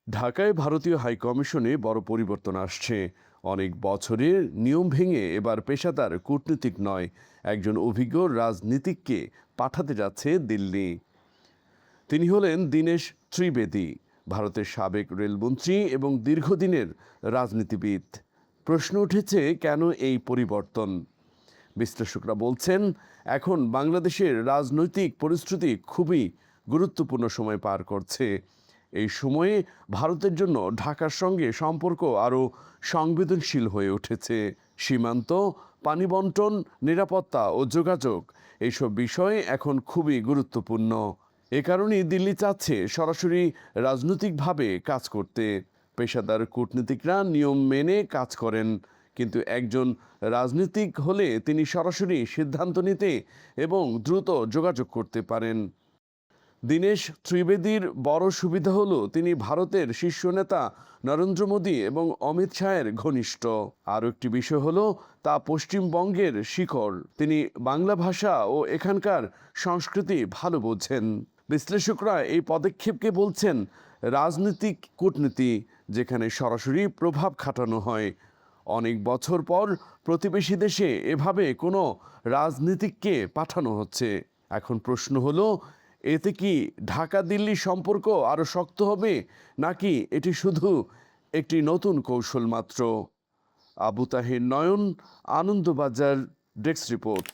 ঢাকায় ভারতীয় হাইকমিশনে বড় পরিবর্তন আসছে। অনেক বছরের নিয়ম ভেঙে এবার পেশাদার কূটনীতিক নয়, একজন অভিজ্ঞ রাজনীতিককে পাঠাতে যাচ্ছে দিল্লি। তিনি হলেন দীনেশ ত্রিবেদী, ভারতের সাবেক রেলমন্ত্রী এবং দীর্ঘদিনের রাজনীতিবিদ। প্রশ্ন উঠেছে, কেন এই পরিবর্তন? বিশ্লেষকরা বলছেন, এখন বাংলাদেশের রাজনৈতিক পরিস্থিতি খুবই গুরুত্বপূর্ণ সময় পার করছে। এই সময়ে ভারতের জন্য ঢাকার সঙ্গে সম্পর্ক আরও সংবেদনশীল হয়ে উঠেছে। সীমান্ত, পানি বণ্টন, নিরাপত্তা ও যোগাযোগ এইসব বিষয় এখন খুবই গুরুত্বপূর্ণ। এ কারণেই দিল্লি চাচ্ছে সরাসরি রাজনৈতিকভাবে কাজ করতে। পেশাদার কূটনীতিকরা নিয়ম মেনে কাজ করেন, কিন্তু একজন রাজনীতিক হলে তিনি সরাসরি সিদ্ধান্ত নিতে এবং দ্রুত যোগাযোগ করতে পারেন। দীনেশ ত্রিবেদীর বড় সুবিধা হলো তিনি ভারতের শীর্ষ নেতা নরেন্দ্র মোদী এবং অমিত শাহের ঘনিষ্ঠ। আরও একটি বিষয় হলো তা পশ্চিমবঙ্গের শিকড়। তিনি বাংলা ভাষা ও এখানকার সংস্কৃতি ভালো বোঝেন। বিশ্লেষকরা এই পদক্ষেপকে বলছেন রাজনৈতিক কূটনীতি, যেখানে সরাসরি প্রভাব খাটানো হয়। অনেক বছর পর প্রতিবেশী দেশে এভাবে কোনো রাজনীতিককে পাঠানো হচ্ছে। এখন প্রশ্ন হলো, এতে কি ঢাকা দিল্লি সম্পর্ক আরও শক্ত হবে, নাকি এটি শুধু একটি নতুন কৌশল মাত্র? আবু তাহের নয়ন, আনন্দবাজার, ডেস্ক রিপোর্ট।